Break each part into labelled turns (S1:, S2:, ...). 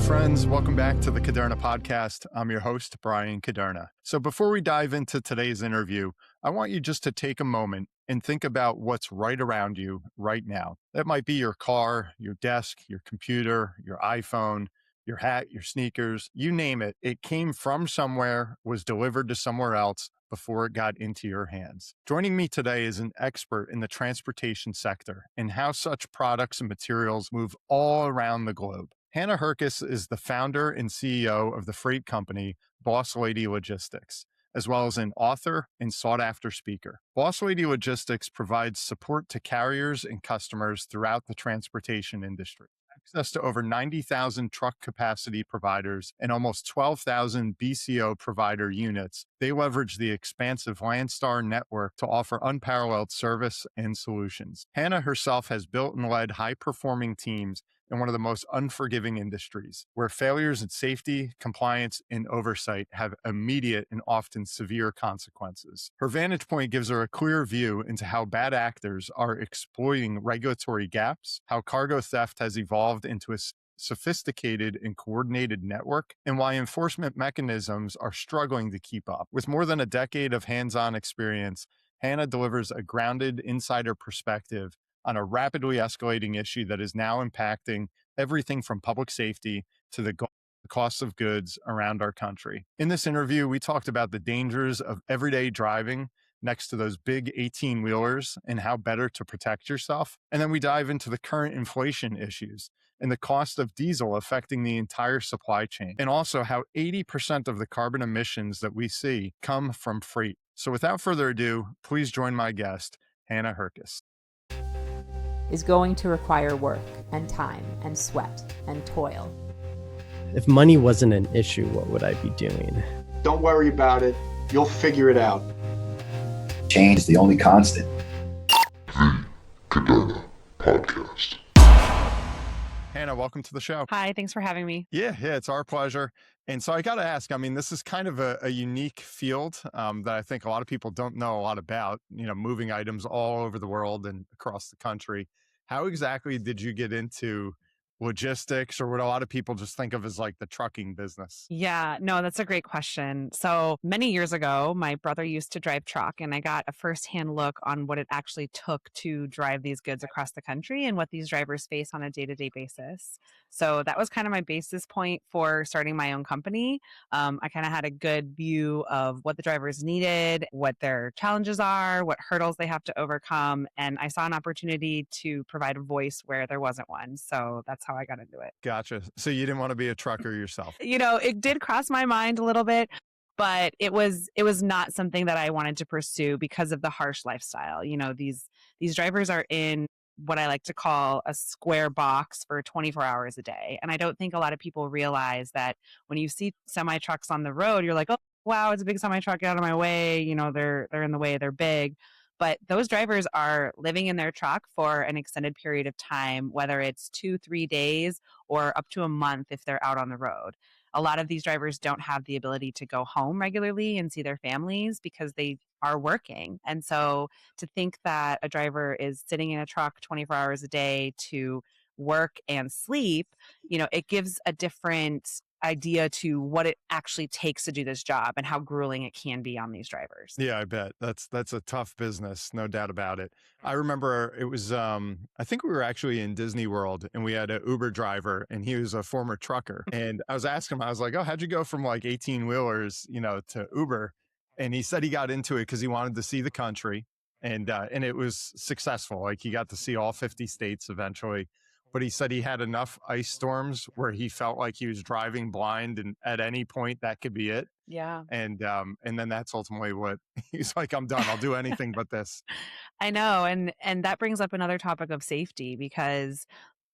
S1: friends. Welcome back to the Caderna podcast. I'm your host, Brian Caderna. So before we dive into today's interview, I want you just to take a moment and think about what's right around you right now. That might be your car, your desk, your computer, your iPhone, your hat, your sneakers, you name it. It came from somewhere, was delivered to somewhere else before it got into your hands. Joining me today is an expert in the transportation sector and how such products and materials move all around the globe. Hannah Hurckes is the founder and CEO of the freight company Boss Lady Logistics, as well as an author and sought-after speaker. Boss Lady Logistics provides support to carriers and customers throughout the transportation industry. Access to over 90,000 truck capacity providers and almost 12,000 BCO provider units, they leverage the expansive Landstar network to offer unparalleled service and solutions. Hannah herself has built and led high-performing teams in one of the most unforgiving industries, where failures in safety, compliance, and oversight have immediate and often severe consequences. Her vantage point gives her a clear view into how bad actors are exploiting regulatory gaps, how cargo theft has evolved into a sophisticated and coordinated network, and why enforcement mechanisms are struggling to keep up. With more than a decade of hands-on experience, Hannah delivers a grounded insider perspective on a rapidly escalating issue that is now impacting everything from public safety to the cost of goods around our country. In this interview, we talked about the dangers of everyday driving next to those big 18-wheelers and how better to protect yourself. And then we dive into the current inflation issues and the cost of diesel affecting the entire supply chain, and also how 80% of the carbon emissions that we see come from freight. So without further ado, please join my guest, Hannah Hurckes.
S2: Is going to require work and time and sweat and toil.
S3: If money wasn't an issue, what would I be doing?
S4: Don't worry about it. You'll figure it out.
S5: Change is the only constant.
S6: The Caderna Podcast.
S1: Hannah, welcome to the show.
S7: Hi, thanks for having me.
S1: Yeah, it's our pleasure. And so I got to ask, I mean, this is kind of a unique field that I think a lot of people don't know a lot about, moving items all over the world and across the country. How exactly did you get into logistics, or what a lot of people just think of as like the trucking business?
S7: Yeah, no, that's a great question. So many years ago, my brother used to drive truck, and I got a firsthand look on what it actually took to drive these goods across the country and what these drivers face on a day-to-day basis. So that was kind of my basis point for starting my own company. I kind of had a good view of what the drivers needed, what their challenges are, what hurdles they have to overcome. And I saw an opportunity to provide a voice where there wasn't one. So that's how I got into it.
S1: Gotcha. So you didn't want to be a trucker yourself?
S7: It did cross my mind a little bit, but it was not something that I wanted to pursue because of the harsh lifestyle. These drivers are in what I like to call a square box for 24 hours a day. And I don't think a lot of people realize that when you see semi trucks on the road, you're like, oh, wow, it's a big semi truck, get out of my way. They're in the way, they're big. But those drivers are living in their truck for an extended period of time, whether it's 2-3 days or up to a month if they're out on the road. A lot of these drivers don't have the ability to go home regularly and see their families because they are working. And so to think that a driver is sitting in a truck 24 hours a day to work and sleep, it gives a different idea to what it actually takes to do this job and how grueling it can be on these drivers.
S1: Yeah, I bet. That's a tough business, no doubt about it. I remember it was, I think we were actually in Disney World, and we had an Uber driver, and he was a former trucker. And I was asking him, I was like, oh, how'd you go from like 18 wheelers, to Uber? And he said he got into it because he wanted to see the country, and it was successful. Like, he got to see all 50 states eventually. But he said he had enough ice storms where he felt like he was driving blind, and at any point that could be it.
S7: Yeah.
S1: And then that's ultimately what he's like, I'm done. I'll do anything but this.
S7: I know. And that brings up another topic of safety, because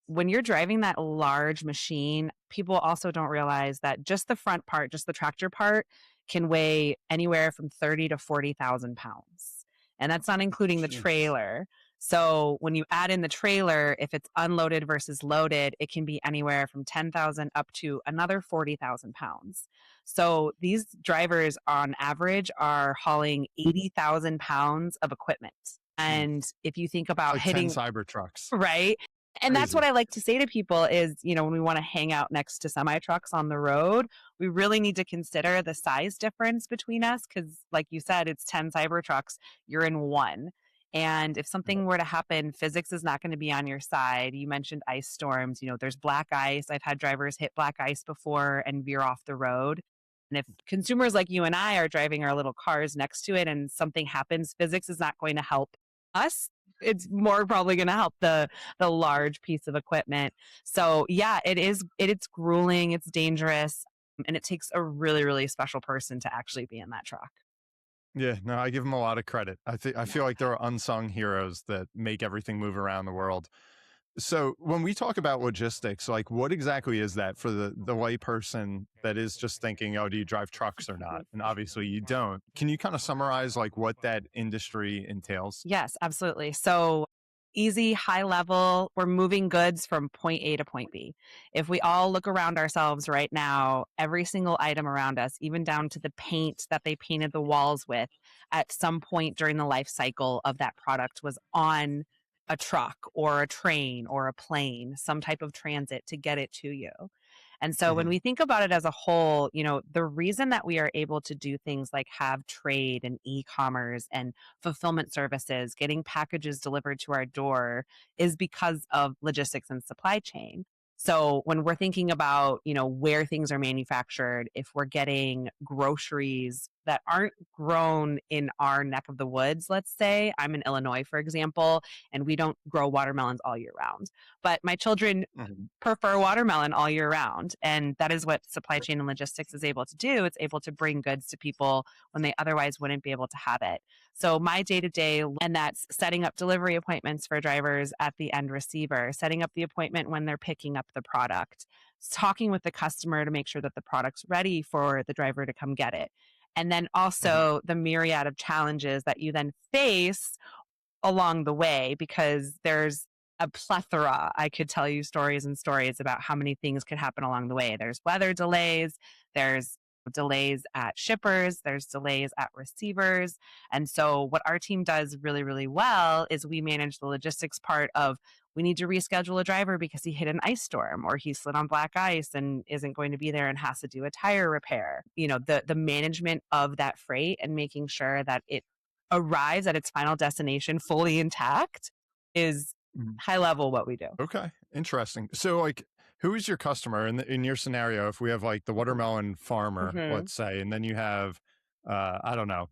S7: when you're driving that large machine, people also don't realize that just the front part, just the tractor part, can weigh anywhere from 30 to 40,000 pounds. And that's not including the trailer. So when you add in the trailer, if it's unloaded versus loaded, it can be anywhere from 10,000 up to another 40,000 pounds. So these drivers on average are hauling 80,000 pounds of equipment. And if you think about
S1: Like
S7: hitting
S1: 10 cyber trucks.
S7: right, And that's what
S1: Crazy.
S7: I like to say to people is, when we want to hang out next to semi trucks on the road, we really need to consider the size difference between us. Cause like you said, it's 10 cyber trucks, you're in one. And if something were to happen, physics is not going to be on your side. You mentioned ice storms, there's black ice. I've had drivers hit black ice before and veer off the road. And if consumers like you and I are driving our little cars next to it and something happens, physics is not going to help us. It's more probably going to help the large piece of equipment. So yeah, it's grueling, it's dangerous, and it takes a really, really special person to actually be in that truck.
S1: Yeah, no, I give them a lot of credit. I feel like there are unsung heroes that make everything move around the world. So when we talk about logistics, like what exactly is that for the layperson that is just thinking, oh, do you drive trucks or not? And obviously you don't. Can you kind of summarize like what that industry entails?
S7: Yes, absolutely. So easy, high level, we're moving goods from point A to point B. If we all look around ourselves right now, every single item around us, even down to the paint that they painted the walls with, at some point during the life cycle of that product was on a truck or a train or a plane, some type of transit to get it to you. And so when
S1: Hmm.
S7: we think about it as a whole, the reason that we are able to do things like have trade and e-commerce and fulfillment services, getting packages delivered to our door is because of logistics and supply chain. So when we're thinking about, where things are manufactured, if we're getting groceries that aren't grown in our neck of the woods, let's say, I'm in Illinois, for example, and we don't grow watermelons all year round. But my children
S1: Hmm.
S7: prefer watermelon all year round. And that is what supply chain and logistics is able to do. It's able to bring goods to people when they otherwise wouldn't be able to have it. So my day to day, and that's setting up delivery appointments for drivers at the end receiver, setting up the appointment when they're picking up the product, talking with the customer to make sure that the product's ready for the driver to come get it. And then
S1: Hmm.
S7: also the myriad of challenges that you then face along the way because there's a plethora. I could tell you stories and stories about how many things could happen along the way. There's weather delays, there's delays at shippers, there's delays at receivers. And so, what our team does really, really well is we manage the logistics part of we need to reschedule a driver because he hit an ice storm or he slid on black ice and isn't going to be there and has to do a tire repair. The management of that freight and making sure that it arrives at its final destination fully intact is high level what we do.
S1: Okay, interesting. So, like, who is your customer in your scenario? If we have like the watermelon farmer,
S7: Hmm.
S1: let's say, and then you have, I don't know,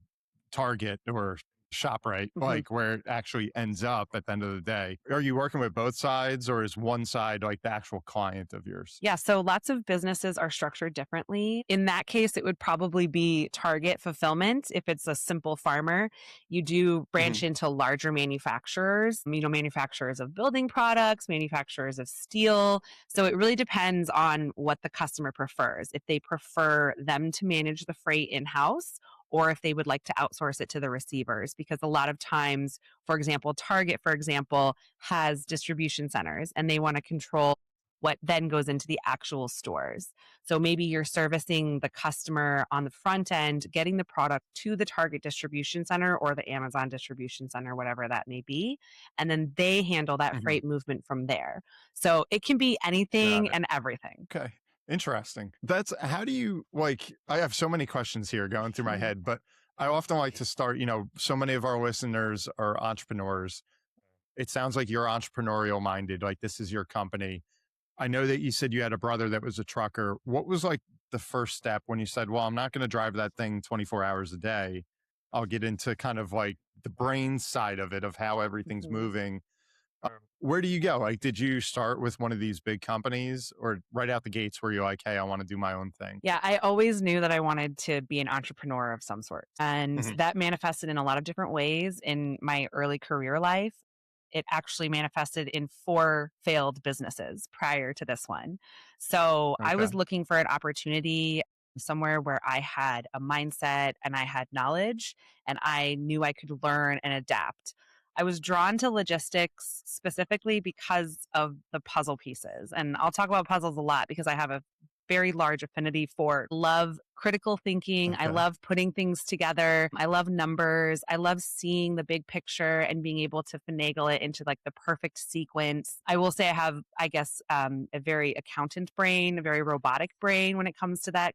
S1: Target or ShopRite,
S7: Hmm.
S1: like where it actually ends up at the end of the day. Are you working with both sides, or is one side like the actual client of yours?
S7: Yeah, so lots of businesses are structured differently. In that case, it would probably be Target fulfillment. If it's a simple farmer, you do
S1: Hmm.
S7: branch into larger manufacturers, manufacturers of building products, manufacturers of steel. So it really depends on what the customer prefers. If they prefer them to manage the freight in house, or if they would like to outsource it to the receivers, because a lot of times, for example, Target, for example, has distribution centers and they want to control what then goes into the actual stores. So maybe you're servicing the customer on the front end, getting the product to the Target distribution center or the Amazon distribution center, whatever that may be. And then they handle that
S1: Hmm.
S7: freight movement from there. So it can be
S1: Got
S7: anything
S1: it.
S7: and everything.
S1: Okay. Interesting. That's how do you like I have so many questions here going through my
S7: Mhm.
S1: head, but I often like to start, so many of our listeners are entrepreneurs. It sounds like you're entrepreneurial minded, like this is your company. I know that you said you had a brother that was a trucker. What was like the first step when you said, well, I'm not going to drive that thing 24 hours a day? I'll get into kind of like the brain side of it of how everything's
S7: Mhm.
S1: moving. Where do you go? Like, did you start with one of these big companies or right out the gates where you're like, hey, I want to do my own thing?
S7: Yeah, I always knew that I wanted to be an entrepreneur of some sort. And
S1: Hmm.
S7: that manifested in a lot of different ways in my early career life. It actually manifested in four failed businesses prior to this one. So I
S1: Okay.
S7: was looking for an opportunity somewhere where I had a mindset and I had knowledge and I knew I could learn and adapt. I was drawn to logistics specifically because of the puzzle pieces. And I'll talk about puzzles a lot because I have a very large affinity for love critical thinking. I
S1: Okay.
S7: love putting things together. I love numbers. I love seeing the big picture and being able to finagle it into like the perfect sequence. I will say I have, I guess, a very accountant brain, a very robotic brain when it comes to that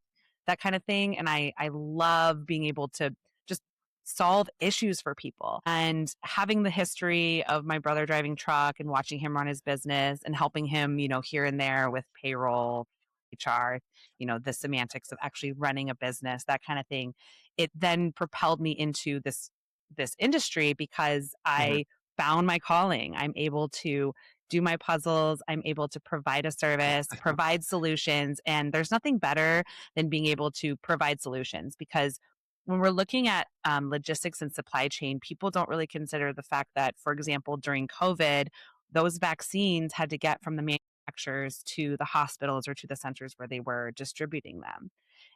S7: kind of thing. And I love being able to just solve issues for people. And having the history of my brother driving truck and watching him run his business and helping him, here and there with payroll, HR, the semantics of actually running a business, that kind of thing. It then propelled me into this industry because
S1: Mhm.
S7: I found my calling. I'm able to do my puzzles. I'm able to provide a service, provide solutions. And there's nothing better than being able to provide solutions because when we're looking at logistics and supply chain, people don't really consider the fact that, for example, during COVID, those vaccines had to get from the manufacturers to the hospitals or to the centers where they were distributing them.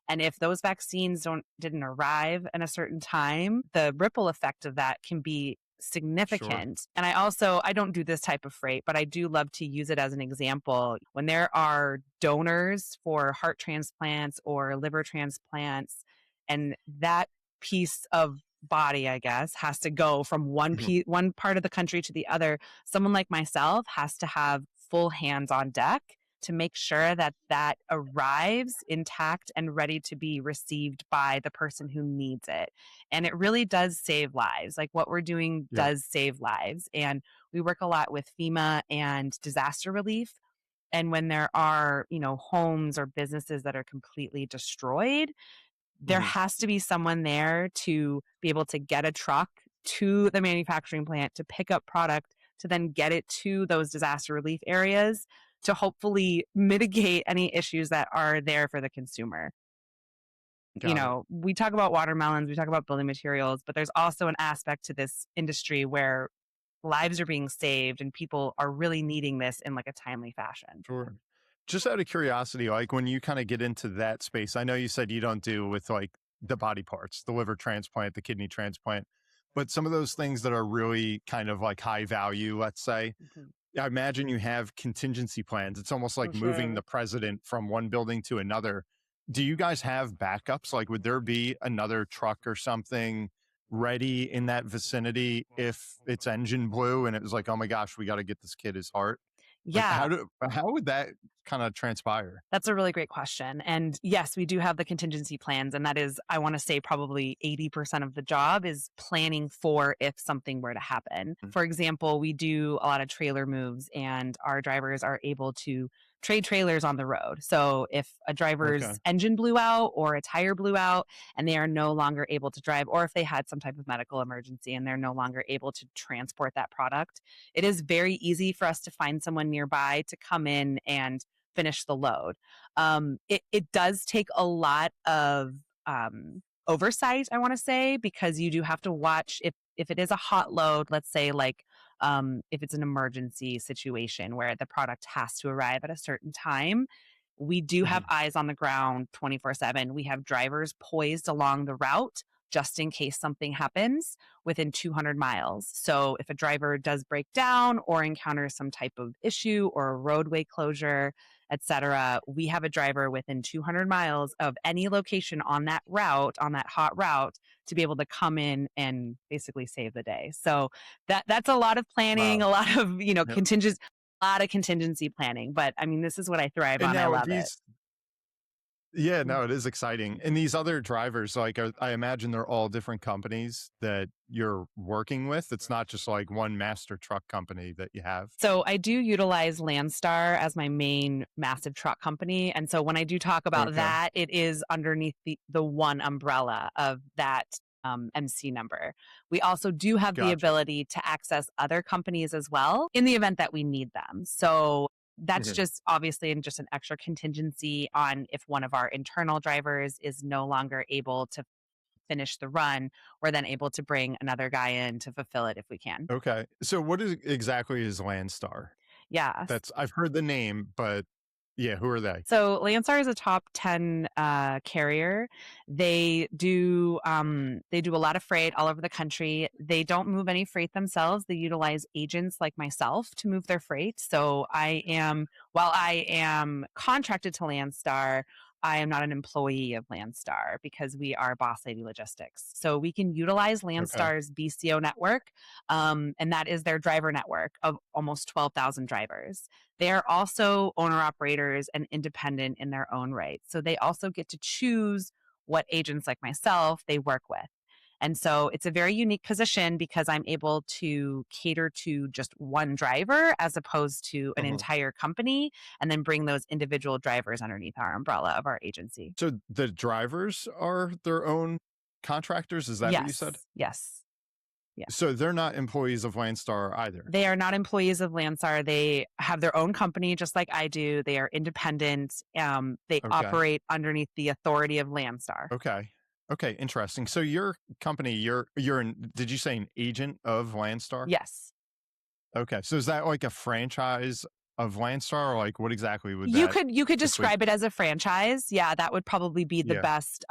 S7: And if those vaccines didn't arrive in a certain time, the ripple effect of that can be
S1: Sure.
S7: significant. And I don't do this type of freight, but I do love to use it as an example. When there are donors for heart transplants or liver transplants, and that piece of body, I guess, has to go from
S1: Mhm.
S7: one part of the country to the other, someone like myself has to have full hands on deck to make sure that that arrives intact and ready to be received by the person who needs it. And it really does save lives. Like what we're doing
S1: Yeah.
S7: does save lives. And we work a lot with FEMA and disaster relief. And when there are, homes or businesses that are completely destroyed, there
S1: Mhm.
S7: has to be someone there to be able to get a truck to the manufacturing plant to pick up product to then get it to those disaster relief areas to hopefully mitigate any issues that are there for the consumer.
S1: Got it.
S7: We talk about watermelons, we talk about building materials, but there's also an aspect to this industry where lives are being saved and people are really needing this in like a timely fashion.
S1: Sure. Just out of curiosity, like when you kind of get into that space, I know you said you don't do with like the body parts, the liver transplant, the kidney transplant, but some of those things that are really kind of like high value, let's say,
S7: Mhm.
S1: I imagine you have contingency plans. It's almost
S7: For
S1: like moving
S7: sure.
S1: the president from one building to another. Do you guys have backups? Like, would there be another truck or something ready in that vicinity if its engine blew and it was like, oh my gosh, we got to get this kid his heart? Like,
S7: Yeah.
S1: how would that kind of transpire?
S7: That's a really great question. And yes, we do have the contingency plans. And that is, I want to say, probably 80% of the job is planning for if something were to happen.
S1: Mm.
S7: For example, we do a lot of trailer moves, and our drivers are able to trade trailers on the road. So if a
S1: Okay.
S7: driver's engine blew out or a tire blew out and they are no longer able to drive, or if they had some type of medical emergency and they're no longer able to transport that product, it is very easy for us to find someone nearby to come in and finish the load. It does take a lot of oversight, I want to say, because you do have to watch if it is a hot load, let's say like if it's an emergency situation where the product has to arrive at a certain time. We do have
S1: Mhm.
S7: eyes on the ground 24/7. We have drivers poised along the route just in case something happens within 200 miles. So if a driver does break down or encounters some type of issue or a roadway closure, etc., we have a driver within 200 miles of any location on that route, on that hot route, to be able to come in and basically save the day. So that's a lot of planning,
S1: Wow.
S7: a lot of,
S1: Yep.
S7: a lot of contingency planning. But I mean, this is what I thrive
S1: And
S7: on. I
S1: now
S7: love it.
S1: these, yeah, no, it is exciting. And these other drivers, like, I imagine they're all different companies that you're working with. It's not just like one master truck company that you have.
S7: So I do utilize Landstar as my main massive truck company. And so when I do talk about
S1: Okay.
S7: that, it is underneath the one umbrella of that MC number. We also do have the
S1: Gotcha.
S7: ability to access other companies as well in the event that we need them. So that's
S1: Mhm.
S7: just obviously just an extra contingency on if one of our internal drivers is no longer able to finish the run, we're then able to bring another guy in to fulfill it if we can.
S1: Okay. So what is exactly is Landstar?
S7: Yeah.
S1: I've heard the name, but yeah, who are they?
S7: So Landstar is a top 10 carrier. They do a lot of freight all over the country. They don't move any freight themselves. They utilize agents like myself to move their freight. So while I am contracted to Landstar, I am not an employee of Landstar because we are Boss Lady Logistics. So we can utilize
S1: Okay.
S7: Landstar's BCO network, and that is their driver network of almost 12,000 drivers. They are also owner operators and independent in their own right. So they also get to choose what agents like myself they work with. And so it's a very unique position because I'm able to cater to just one driver as opposed to an
S1: Mhm.
S7: entire company and then bring those individual drivers underneath our umbrella of our agency.
S1: So the drivers are their own contractors? Is that what you said?
S7: Yes. Yes. Yeah.
S1: So they're not employees of Landstar either.
S7: They are not employees of Landstar. They have their own company, just like I do. They are independent. They
S1: Okay.
S7: operate underneath the authority of Landstar.
S1: Okay. Okay. Interesting. So your company, you're did you say an agent of Landstar?
S7: Yes.
S1: Okay. So is that like a franchise of Landstar, or like what exactly would
S7: You
S1: that
S7: could
S1: equate?
S7: describe it as a franchise. Yeah, that would probably be the
S1: Yeah.
S7: best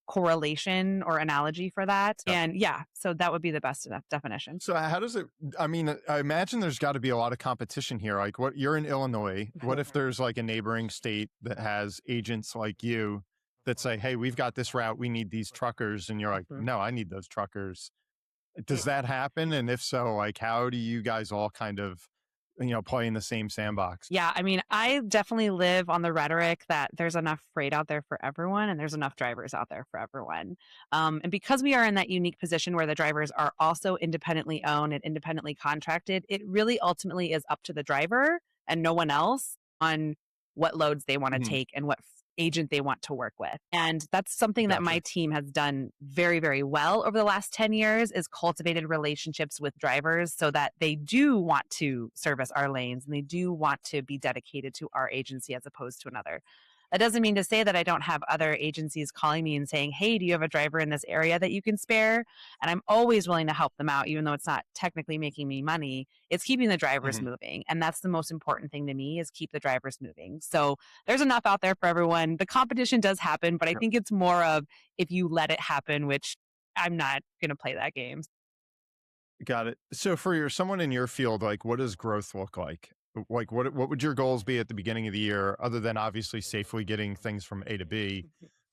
S7: correlation or analogy for that.
S1: Yep.
S7: And yeah, so that would be the best definition.
S1: So how does it, I mean, I imagine there's got to be a lot of competition here. Like what you're in Illinois, what if there's like a neighboring state that has agents like you that say, hey, we've got this route, we need these truckers, and you're like, no, I need those truckers. Does that happen? And if so, like how do you guys all kind of, play in the same sandbox?
S7: Yeah, I mean, I definitely live on the rhetoric that there's enough freight out there for everyone and there's enough drivers out there for everyone. And because we are in that unique position where the drivers are also independently owned and independently contracted, it really ultimately is up to the driver and no one else on what loads they want to
S1: Mhm.
S7: take and what agent they want to work with. And that's something that my
S1: Gotcha.
S7: team has done very, very well over the last 10 years is cultivated relationships with drivers so that they do want to service our lanes and they do want to be dedicated to our agency as opposed to another. That doesn't mean to say that I don't have other agencies calling me and saying, hey, do you have a driver in this area that you can spare? And I'm always willing to help them out, even though it's not technically making me money. It's keeping the drivers
S1: Mhm.
S7: moving. And that's the most important thing to me is keep the drivers moving. So there's enough out there for everyone. The competition does happen, but I
S1: Yep.
S7: think it's more of if you let it happen, which I'm not going to play that game.
S1: Got it. So for someone in your field, like what does growth look like? Like what would your goals be at the beginning of the year, other than obviously safely getting things from A to B?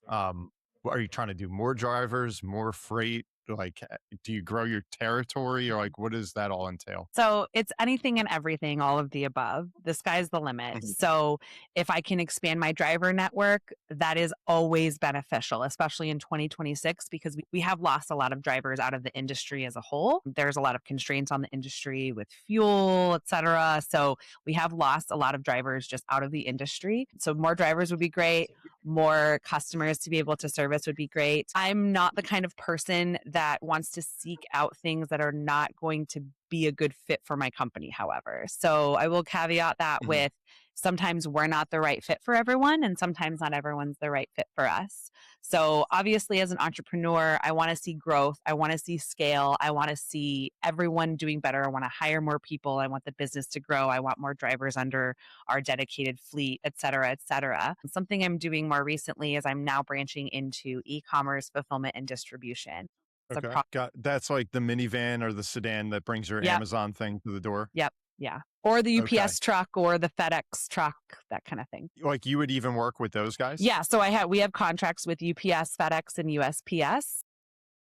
S1: Are you trying to do more drivers, more freight? Like, do you grow your territory, or like what does that all entail?
S7: So it's anything and everything, all of the above. The sky's the limit.
S1: Mhm.
S7: So if I can expand my driver network, that is always beneficial, especially in 2026, because we have lost a lot of drivers out of the industry as a whole. There's a lot of constraints on the industry with fuel, et cetera. So we have lost a lot of drivers just out of the industry. So more drivers would be great. More customers to be able to service would be great. I'm not the kind of person that wants to seek out things that are not going to be a good fit for my company, however. So I will caveat that
S1: Mhm.
S7: with sometimes we're not the right fit for everyone, and sometimes not everyone's the right fit for us. So obviously, as an entrepreneur, I want to see growth. I want to see scale. I want to see everyone doing better. I want to hire more people. I want the business to grow. I want more drivers under our dedicated fleet, et cetera, et cetera. Something I'm doing more recently is I'm now branching into e-commerce fulfillment and distribution. It's a
S1: Okay, that's like the minivan or the sedan that brings your
S7: Yep.
S1: Amazon thing to the door.
S7: Yep. Yeah. Or the
S1: Okay,
S7: UPS truck or the FedEx truck, that kind of thing.
S1: like you would even work with those guys.
S7: Yeah. So we have contracts with UPS, FedEx, and USPS.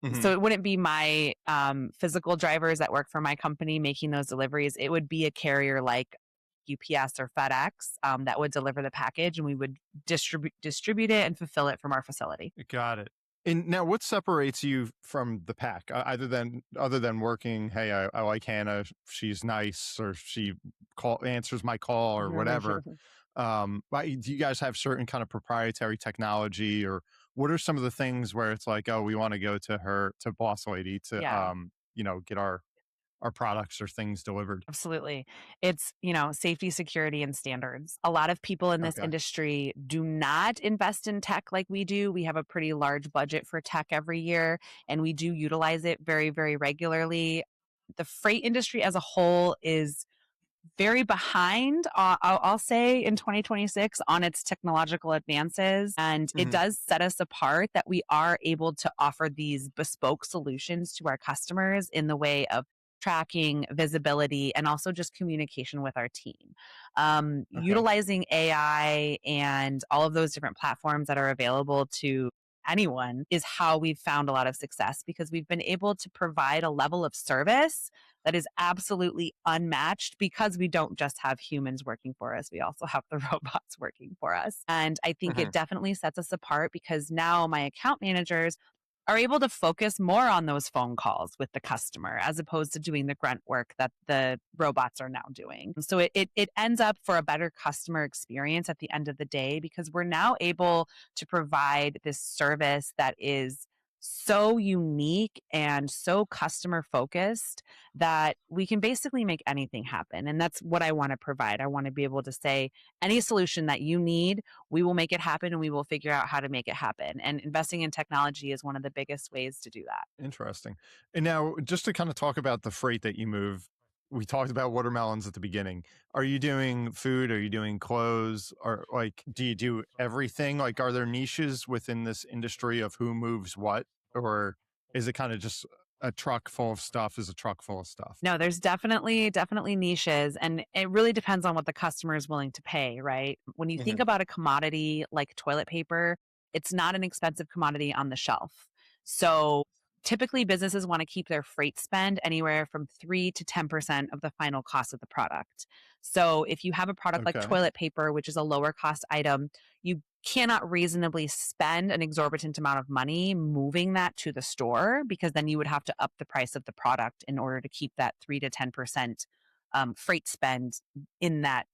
S1: Mhm.
S7: So it wouldn't be my physical drivers that work for my company making those deliveries. It would be a carrier like UPS or FedEx that would deliver the package, and we would distribute it and fulfill it from our facility.
S1: Got it. And now, what separates you from the pack, other than working? Hey, I like Hannah. She's nice, or she answers my call, or whatever. Do you guys have certain kind of proprietary technology, or what are some of the things where it's like, oh, we want to go to her, to Boss Lady, to
S7: Yeah.
S1: get our products or things delivered?
S7: Absolutely. It's, safety, security, and standards. A lot of people in this
S1: Okay.
S7: industry do not invest in tech like we do. We have a pretty large budget for tech every year, and we do utilize it very, very regularly. The freight industry as a whole is very behind, I'll say, in 2026 on its technological advances. And it
S1: Mhm.
S7: does set us apart that we are able to offer these bespoke solutions to our customers in the way of tracking, visibility, and also just communication with our team.
S1: Okay.
S7: Utilizing AI and all of those different platforms that are available to anyone is how we've found a lot of success, because we've been able to provide a level of service that is absolutely unmatched, because we don't just have humans working for us. We also have the robots working for us. And I think
S1: Hmm.
S7: it definitely sets us apart, because now my account managers are able to focus more on those phone calls with the customer as opposed to doing the grunt work that the robots are now doing. So it ends up for a better customer experience at the end of the day, because we're now able to provide this service that is so unique and so customer focused that we can basically make anything happen. And that's what I want to provide. I want to be able to say, any solution that you need, we will make it happen, and we will figure out how to make it happen. And investing in technology is one of the biggest ways to do that.
S1: Interesting. And now, just to kind of talk about the freight that you move, we talked about watermelons at the beginning. Are you doing food? Are you doing clothes? Or like, do you do everything? Like, are there niches within this industry of who moves what? Or is it kind of just a truck full of stuff is a truck full of stuff?
S7: No, there's definitely niches, and it really depends on what the customer is willing to pay, right? When you think
S1: Hmm.
S7: about a commodity like toilet paper, it's not an expensive commodity on the shelf. So typically businesses want to keep their freight spend anywhere from 3 to 10% of the final cost of the product. So if you have a product like
S1: Okay.
S7: toilet paper, which is a lower cost item, you cannot reasonably spend an exorbitant amount of money moving that to the store, because then you would have to up the price of the product in order to keep that 3 to 10% freight spend in that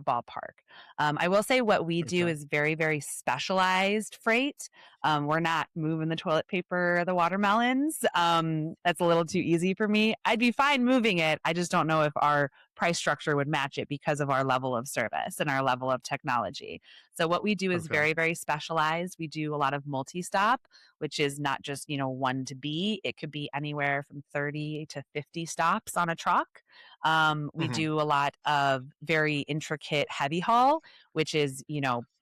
S7: ballpark. I will say what we do
S1: Okay.
S7: is very, very specialized freight. We're not moving the toilet paper or the watermelons. That's a little too easy for me. I'd be fine moving it. I just don't know if our price structure would match it because of our level of service and our level of technology. So what we do is
S1: Okay.
S7: very, very specialized. We do a lot of multi-stop, which is not just, one to be. It could be anywhere from 30 to 50 stops on a truck. We
S1: Hmm.
S7: do a lot of very intricate heavy haul, which is,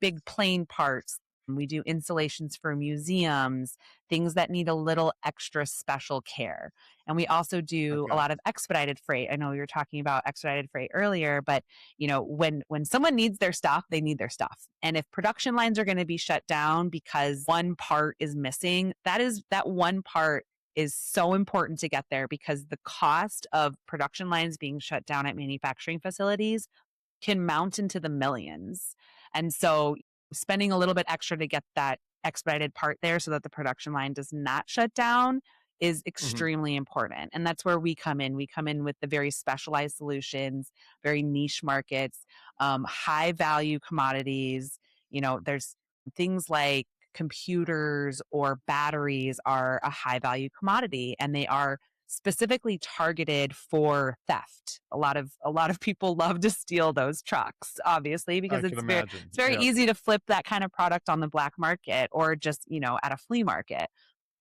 S7: big plane parts. We do installations for museums, things that need a little extra special care. And we also do a
S1: Okay.
S7: lot of expedited freight. I know you were talking about expedited freight earlier, but when someone needs their stuff, they need their stuff. And if production lines are going to be shut down because one part is missing, that one part is so important to get there, because the cost of production lines being shut down at manufacturing facilities can mount into the millions. And so spending a little bit extra to get that expedited part there so that the production line does not shut down is
S1: Hmm.
S7: extremely important. And that's where we come in. We come in with the very specialized solutions, very niche markets, high value commodities. There's things like computers or batteries are a high value commodity, and they are specifically targeted for theft. A lot of people love to steal those trucks, obviously, because
S1: I could
S7: it's very
S1: imagine.
S7: it's very
S1: Yeah.
S7: easy to flip that kind of product on the black market or just, at a flea market.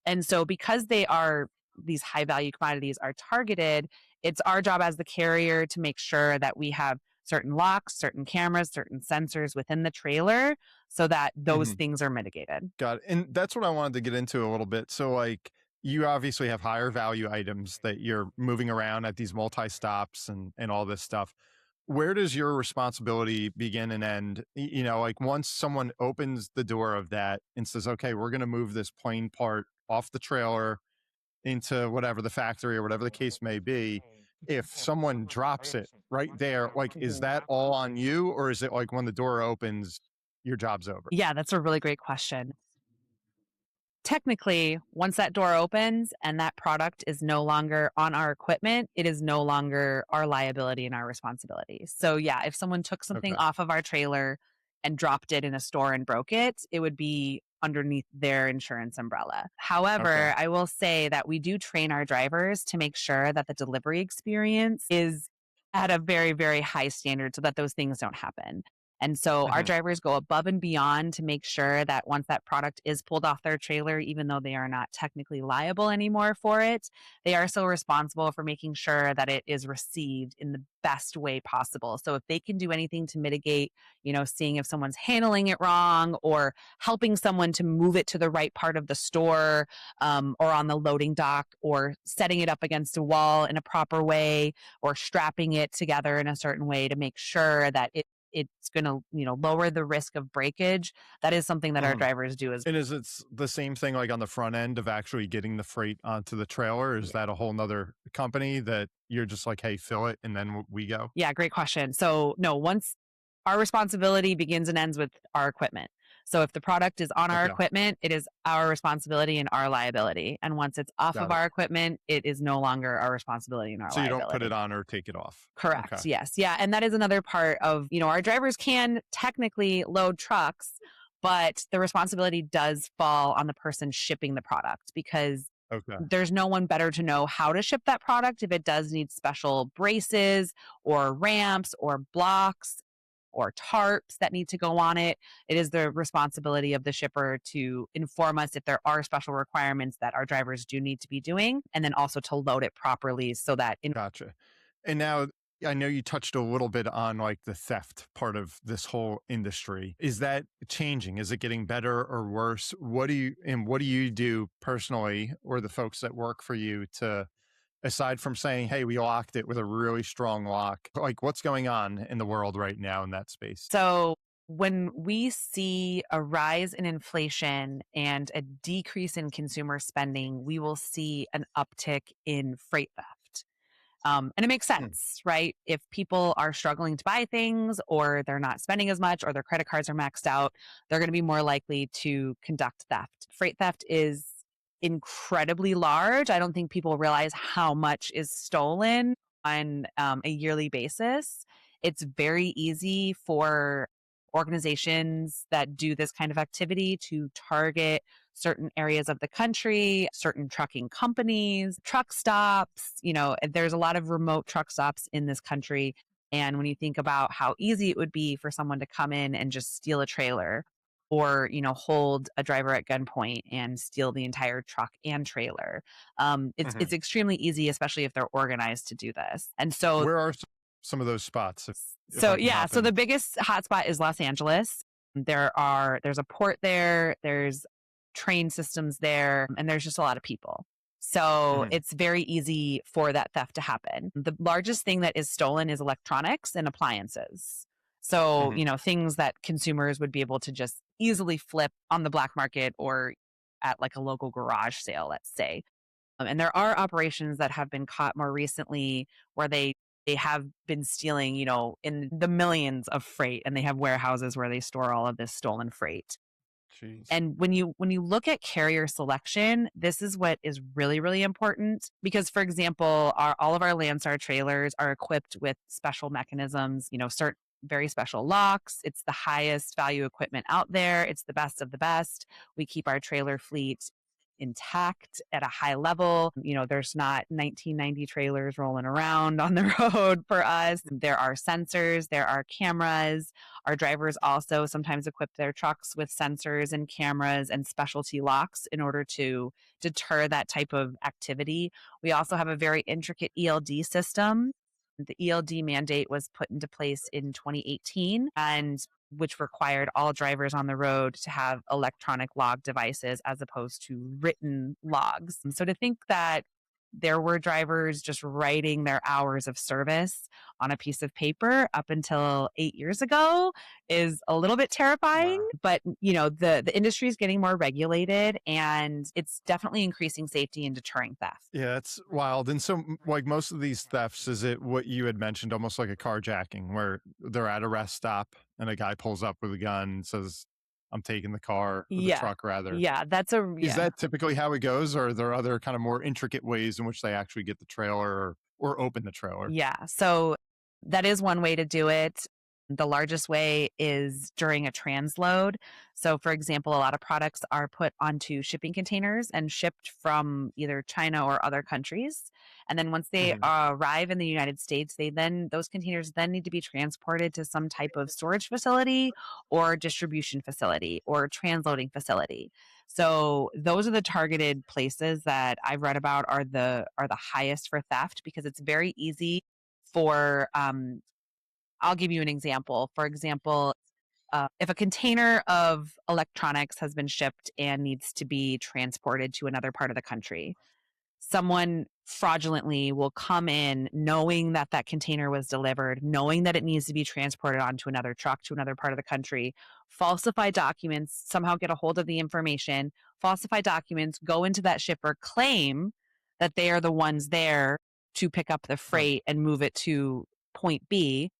S7: And so because these high value commodities are targeted, it's our job as the carrier to make sure that we have certain locks, certain cameras, certain sensors within the trailer so that those
S1: Hmm.
S7: things are mitigated.
S1: Got it. And that's what I wanted to get into a little bit. So, like, you obviously have higher value items that you're moving around at these multi stops and all this stuff. Where does your responsibility begin and end? Like, once someone opens the door of that and says, okay, we're going to move this plane part off the trailer into whatever the factory or whatever the case may be. If someone drops it right there, like, is that all on you? Or is it like when the door opens, your job's over?
S7: Yeah, that's a really great question. Technically, once that door opens and that product is no longer on our equipment, it is no longer our liability and our responsibility. So, yeah, if someone took something
S1: Okay.
S7: off of our trailer and dropped it in a store and broke it would be underneath their insurance umbrella.
S1: Okay.
S7: However, I will say that we do train our drivers to make sure that the delivery experience is at a very, very high standard so that those things don't happen. And so our
S1: Mhm.
S7: drivers go above and beyond to make sure that once that product is pulled off their trailer, even though they are not technically liable anymore for it, they are still responsible for making sure that it is received in the best way possible. So if they can do anything to mitigate, seeing if someone's handling it wrong or helping someone to move it to the right part of the store, or on the loading dock, or setting it up against a wall in a proper way, or strapping it together in a certain way to make sure that it's going to lower the risk of breakage. That is something that our
S1: Mhm.
S7: drivers do as
S1: And is the same thing like on the front end of actually getting the freight onto the trailer? Is
S7: yeah.
S1: that a whole nother company that you're just like, hey, fill it and then we go?
S7: Yeah, great question. So, no, once our responsibility begins and ends with our equipment. So, if the product is on our
S1: Okay,
S7: equipment, it is our responsibility and our liability. And once it's off of
S1: got it.
S7: our equipment, it is no longer our responsibility and our
S1: So you don't put it
S7: liability.
S1: on or take it off. Okay.
S7: Correct. Yes. Yeah. And that is another part of, our drivers can technically load trucks, but the responsibility does fall on the person shipping the product, because
S1: Okay.
S7: there's no one better to know how to ship that product if it does need special braces or ramps or blocks or tarps that need to go on it. It is the responsibility of the shipper to inform us if there are special requirements that our drivers do need to be doing, and then also to load it properly so that
S1: Gotcha. And now I know you touched a little bit on like the theft part of this whole industry. Is that changing? Is it getting better or worse? What do you do personally or the folks that work for you to, aside from saying, hey, we locked it with a really strong lock, like what's going on in the world right now in that space?
S7: So when we see a rise in inflation and a decrease in consumer spending, we will see an uptick in freight theft. And it makes
S1: Mm,
S7: sense, right? If people are struggling to buy things, or they're not spending as much, or their credit cards are maxed out, they're going to be more likely to conduct theft. Freight theft is incredibly large. I don't think people realize how much is stolen on a yearly basis. It's very easy for organizations that do this kind of activity to target certain areas of the country, certain trucking companies, truck stops. There's a lot of remote truck stops in this country. And when you think about how easy it would be for someone to come in and just steal a trailer, or, hold a driver at gunpoint and steal the entire truck and trailer. It's
S1: mhm.
S7: extremely easy, especially if they're organized to do this. And so
S1: Where are some of those spots if
S7: so
S1: I can
S7: yeah,
S1: hop
S7: so
S1: in?
S7: the biggest hotspot is Los Angeles. There's a port there, there's train systems there, and there's just a lot of people. So
S1: Mhm,
S7: it's very easy for that theft to happen. The largest thing that is stolen is electronics and appliances. So,
S1: mhm.
S7: things that consumers would be able to just easily flip on the black market, or at like a local garage sale, let's say. And there are operations that have been caught more recently where they have been stealing, in the millions of freight, and they have warehouses where they store all of this stolen freight.
S1: Jeez.
S7: And when you look at carrier selection, this is what is really, really important, because, for example, all of our Landstar trailers are equipped with special mechanisms, certain very special locks. It's the highest value equipment out there. It's the best of the best. We keep our trailer fleet intact at a high level. There's not 1990 trailers rolling around on the road for us. There are sensors, there are cameras. Our drivers also sometimes equip their trucks with sensors and cameras and specialty locks in order to deter that type of activity. We also have a very intricate ELD system. The ELD mandate was put into place in 2018, and which required all drivers on the road to have electronic log devices as opposed to written logs. And so to think that there were drivers just writing their hours of service on a piece of paper up until 8 years ago is a little bit terrifying.
S1: Wow.
S7: But the industry is getting more regulated, and it's definitely increasing safety and deterring theft.
S1: Yeah, it's wild. And so, like most of these thefts, is it what you had mentioned, almost like a carjacking, where they're at a rest stop and a guy pulls up with a gun and says, I'm taking the car or the
S7: Yeah.
S1: truck rather.
S7: Yeah,
S1: Is
S7: yeah.
S1: that typically how it goes, or are there other kind of more intricate ways in which they actually get the trailer or open the trailer?
S7: Yeah. So that is one way to do it. The largest way is during a transload. So, for example, a lot of products are put onto shipping containers and shipped from either China or other countries. And then once they
S1: Mhm.
S7: arrive in the United States, those containers then need to be transported to some type of storage facility or distribution facility or transloading facility. So those are the targeted places that I've read about are the highest for theft because it's very easy for I'll give you an example. For example, if a container of electronics has been shipped and needs to be transported to another part of the country, someone fraudulently will come in knowing that that container was delivered, knowing that it needs to be transported onto another truck to another part of the country, falsify documents, somehow get a hold of the information, falsify documents, go into that shipper, claim that they are the ones there to pick up the
S1: Huh.
S7: freight and move it to point B.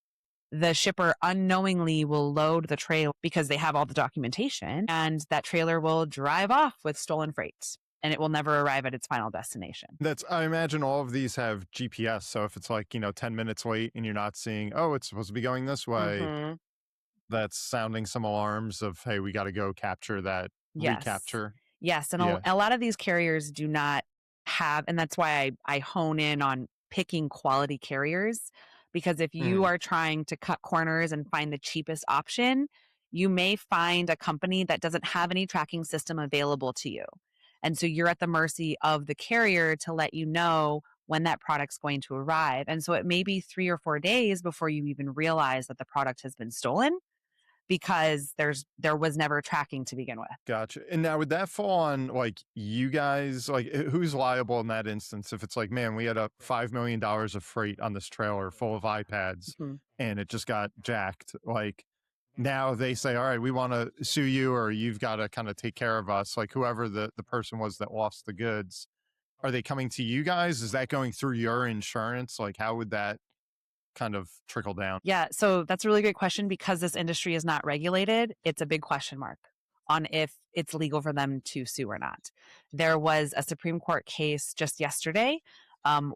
S7: The shipper unknowingly will load the trailer because they have all the documentation, and that trailer will drive off with stolen freight and it will never arrive at its final destination.
S1: I imagine all of these have GPS. So if it's like, 10 minutes late and you're not seeing, oh, it's supposed to be going this way,
S7: Mhm.
S1: that's sounding some alarms of, hey, we got to go capture that,
S7: Yes.
S1: recapture.
S7: Yes, and
S1: Yeah.
S7: a lot of these carriers do not have, and that's why I hone in on picking quality carriers, because if you
S1: Mhm.
S7: are trying to cut corners and find the cheapest option, you may find a company that doesn't have any tracking system available to you. And so you're at the mercy of the carrier to let you know when that product's going to arrive. And so it may be 3 or 4 days before you even realize that the product has been stolen because there was never tracking to begin with.
S1: Gotcha. And now would that fall on like you guys? Like who's liable in that instance? If it's like, man, we had a $5 million of freight on this trailer full of iPads
S7: Mhm.
S1: and it just got jacked. Like now they say, all right, we want to sue you or you've got to kind of take care of us. Like whoever the person was that lost the goods, are they coming to you guys? Is that going through your insurance? Like how would that kind of trickle down?
S7: Yeah, so that's a really good question because this industry is not regulated. It's a big question mark on if it's legal for them to sue or not. There was a Supreme Court case just yesterday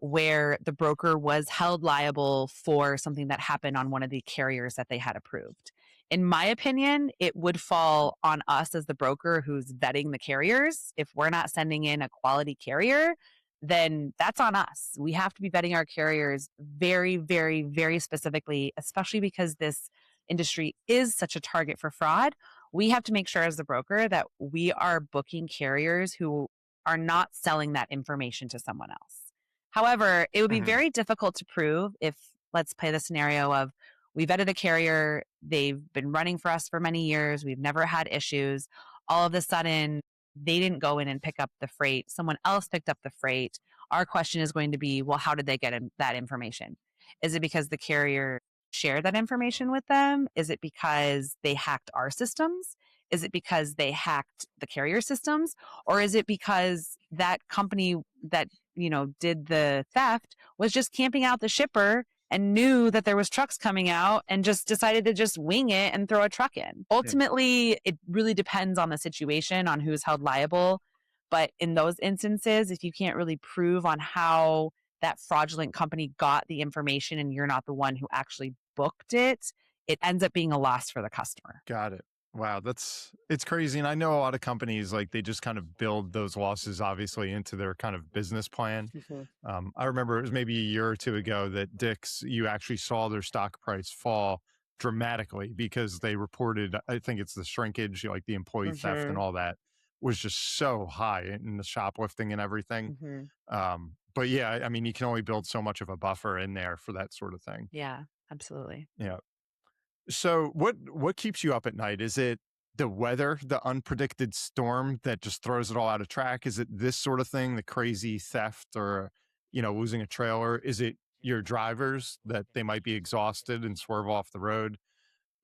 S7: where the broker was held liable for something that happened on one of the carriers that they had approved. In my opinion, it would fall on us as the broker who's vetting the carriers. If we're not sending in a quality carrier, then that's on us. We have to be vetting our carriers very, very, very specifically, especially because this industry is such a target for fraud. We have to make sure as the broker that we are booking carriers who are not selling that information to someone else. However, it would be
S1: Mhm.
S7: very difficult to prove if, let's play the scenario of we vetted a carrier, they've been running for us for many years, we've never had issues. All of a sudden, they didn't go in and pick up the freight. Someone else picked up the freight. Our question is going to be, well, how did they get that information? Is it because the carrier shared that information with them? Is it because they hacked our systems? Is it because they hacked the carrier systems? Or is it because that company that, did the theft was just camping out the shipper and knew that there was trucks coming out and just decided to just wing it and throw a truck in.
S1: Yeah.
S7: Ultimately, it really depends on the situation, on who's held liable. But in those instances, if you can't really prove on how that fraudulent company got the information and you're not the one who actually booked it, it ends up being a loss for the customer.
S1: Got it. Wow, it's crazy. And I know a lot of companies like they just kind of build those losses obviously into their kind of business plan. I remember it was maybe a year or two ago that Dick's, you actually saw their stock price fall dramatically because they reported, I think it's the shrinkage, like the employee theft and all that was just so high in the shoplifting and everything. But yeah, I mean, you can only build so much of a buffer in there for that sort of thing.
S7: Yeah, absolutely.
S1: Yeah. So what keeps you up at night? Is it the weather, the unpredicted storm that just throws it all out of track? Is it this sort of thing, the crazy theft or, losing a trailer? Is it your drivers that they might be exhausted and swerve off the road?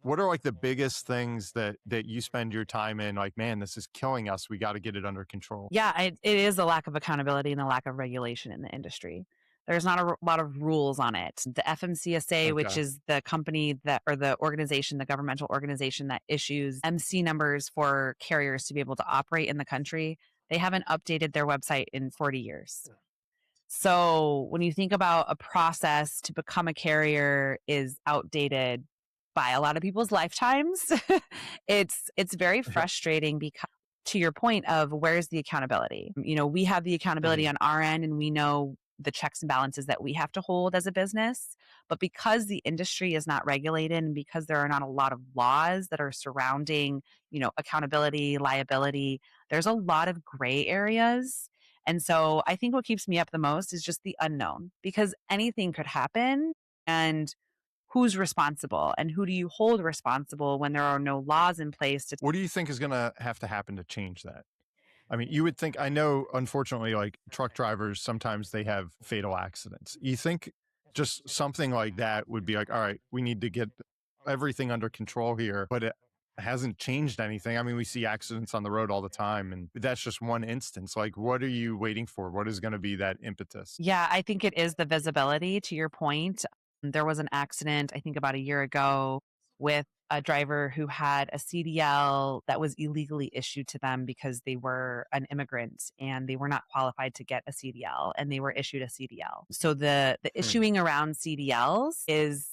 S1: What are like the biggest things that you spend your time in like, man, this is killing us. We got to get it under control.
S7: Yeah, it is a lack of accountability and the lack of regulation in the industry. There's not a lot of rules on it. The FMCSA, which
S1: Okay.
S7: is the company that, or the organization, the governmental organization that issues MC numbers for carriers to be able to operate in the country, they haven't updated their website in 40 years. So when you think about a process to become a carrier is outdated, by a lot of people's lifetimes. It's very frustrating because, to your point of where's the accountability? We have the accountability on our end, and we know the checks and balances that we have to hold as a business. But because the industry is not regulated and because there are not a lot of laws that are surrounding, accountability, liability, there's a lot of gray areas. And so I think what keeps me up the most is just the unknown, because anything could happen, and who's responsible and who do you hold responsible when there are no laws in place to.
S1: What do you think is going to have to happen to change that? I mean, you would think, I know, unfortunately, like truck drivers, sometimes they have fatal accidents. You think just something like that would be like, all right, we need to get everything under control here, but it hasn't changed anything. I mean, we see accidents on the road all the time, and that's just one instance. Like, what are you waiting for? What is going to be that impetus?
S7: Yeah, I think it is the visibility, to your point. There was an accident, I think about a year ago, with a driver who had a CDL that was illegally issued to them because they were an immigrant and they were not qualified to get a CDL, and they were issued a CDL. So the issuing around CDLs is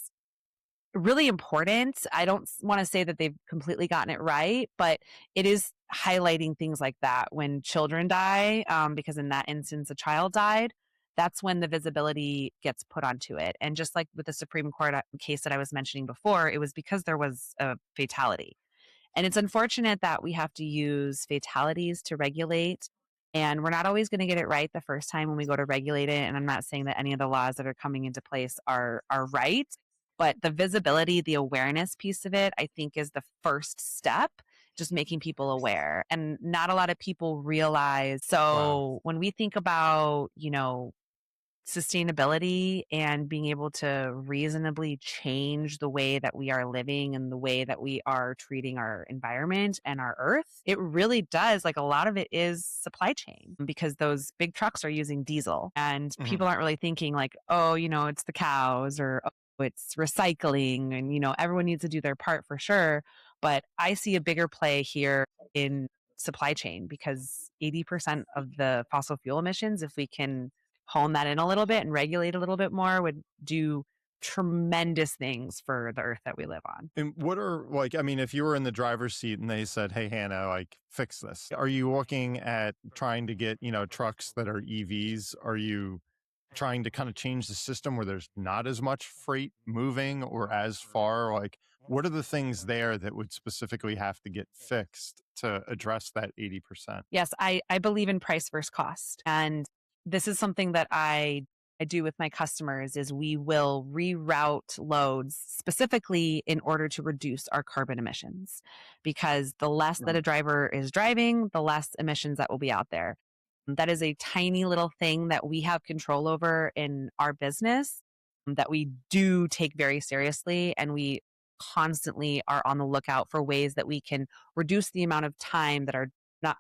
S7: really important. I don't want to say that they've completely gotten it right, but it is highlighting things like that when children die, because in that instance, a child died. That's when the visibility gets put onto it. And just like with the Supreme Court case that I was mentioning before, it was because there was a fatality. And it's unfortunate that we have to use fatalities to regulate. And we're not always going to get it right the first time when we go to regulate it. And I'm not saying that any of the laws that are coming into place are right, but the visibility, the awareness piece of it, I think is the first step, just making people aware. And not a lot of people realize. So
S1: Wow.
S7: when we think about, sustainability and being able to reasonably change the way that we are living and the way that we are treating our environment and our earth, it really does. Like, a lot of it is supply chain, because those big trucks are using diesel, and people aren't really thinking like, oh, it's the cows, or oh, it's recycling, and everyone needs to do their part for sure. But I see a bigger play here in supply chain, because 80% of the fossil fuel emissions, if we can hone that in a little bit and regulate a little bit more, would do tremendous things for the earth that we live on.
S1: And what are, like, I mean, if you were in the driver's seat and they said, hey, Hannah, like, fix this, are you looking at trying to get, trucks that are EVs? Are you trying to kind of change the system where there's not as much freight moving or as far? Like, what are the things there that would specifically have to get fixed to address that 80%?
S7: Yes, I believe in price versus cost. And this is something that I do with my customers, is we will reroute loads specifically in order to reduce our carbon emissions, because the less that a driver is driving, the less emissions that will be out there. That is a tiny little thing that we have control over in our business, that we do take very seriously. And we constantly are on the lookout for ways that we can reduce the amount of time that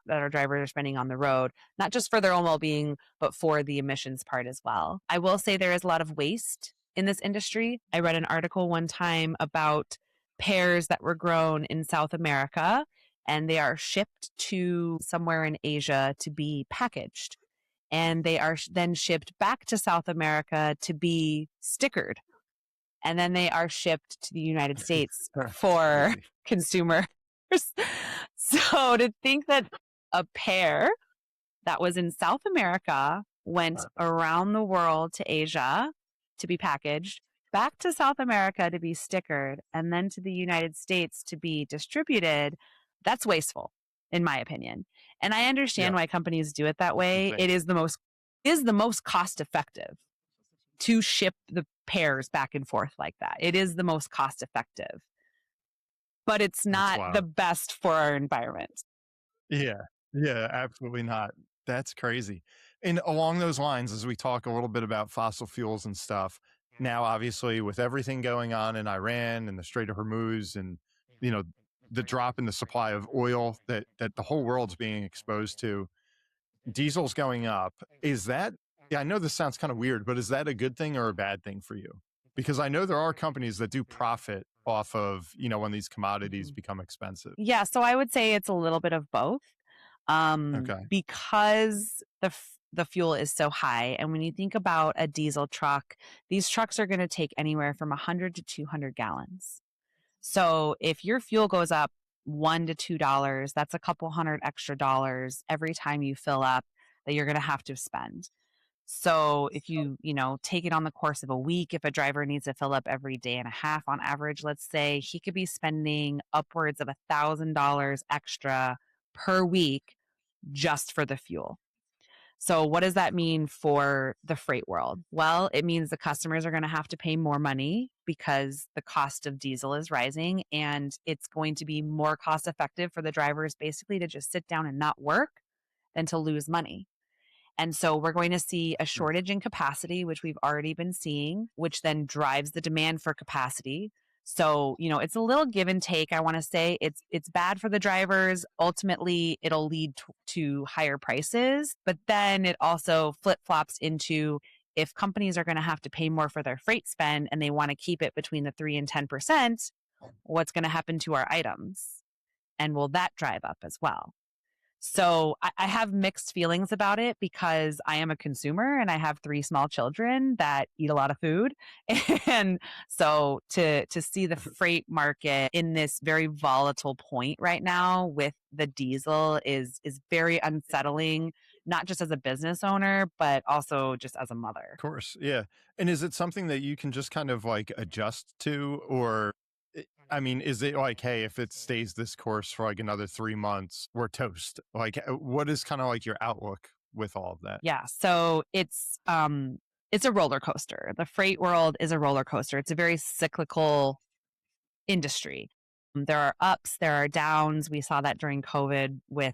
S7: our drivers are spending on the road, not just for their own well-being, but for the emissions part as well. I will say there is a lot of waste in this industry. I read an article one time about pears that were grown in South America, and they are shipped to somewhere in Asia to be packaged. And they are then shipped back to South America to be stickered. And then they are shipped to the United States for consumers. So to think that a pear that was in South America went around the world to Asia to be packaged, back to South America to be stickered, and then to the United States to be distributed, that's wasteful, in my opinion. And I understand why companies do it that way. It is the most cost effective to ship the pears back and forth like that. It is the most cost effective, but it's not the best for our environment.
S1: Yeah. Yeah, absolutely not. That's crazy. And along those lines, as we talk a little bit about fossil fuels and stuff, now, obviously, with everything going on in Iran and the Strait of Hormuz, and, the drop in the supply of oil that the whole world's being exposed to, diesel's going up. Is that, yeah, I know this sounds kind of weird, but is that a good thing or a bad thing for you? Because I know there are companies that do profit off of, when these commodities become expensive.
S7: Yeah, so I would say it's a little bit of both.
S1: Okay.
S7: Because the fuel is so high. And when you think about a diesel truck, these trucks are going to take anywhere from 100 to 200 gallons. So if your fuel goes up $1 to $2, that's a couple hundred extra dollars every time you fill up that you're going to have to spend. So if you take it on the course of a week, if a driver needs to fill up every day and a half on average, let's say, he could be spending upwards of $1,000 extra per week just for the fuel. So what does that mean for the freight world? Well, it means the customers are going to have to pay more money because the cost of diesel is rising, and it's going to be more cost effective for the drivers basically to just sit down and not work than to lose money. And so we're going to see a shortage in capacity, which we've already been seeing, which then drives the demand for capacity. So, it's a little give and take. I want to say it's bad for the drivers. Ultimately, it'll lead to higher prices, but then it also flip-flops into, if companies are going to have to pay more for their freight spend and they want to keep it between the 3 and 10%, what's going to happen to our items? And will that drive up as well? So I have mixed feelings about it because I am a consumer and I have 3 small children that eat a lot of food. And so to see the freight market in this very volatile point right now with the diesel is very unsettling, not just as a business owner, but also just as a mother.
S1: Of course. Yeah. And is it something that you can just kind of like adjust to, or I mean, is it like, hey, if it stays this course for like another 3 months, we're toast? Like, what is kind of like your outlook with all of that?
S7: Yeah. So it's a roller coaster. The freight world is a roller coaster. It's a very cyclical industry. There are ups, there are downs. We saw that during COVID with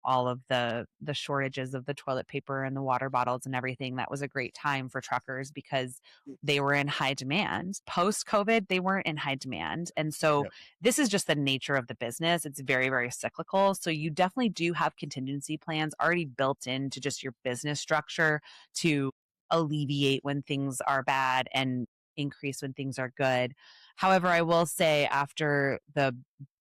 S7: all of the shortages of the toilet paper and the water bottles and everything. That was a great time for truckers because they were in high demand. Post COVID, they weren't in high demand. And so
S1: Yep.
S7: this is just the nature of the business. It's very, very cyclical. So you definitely do have contingency plans already built into just your business structure to alleviate when things are bad and increase when things are good. However, I will say after the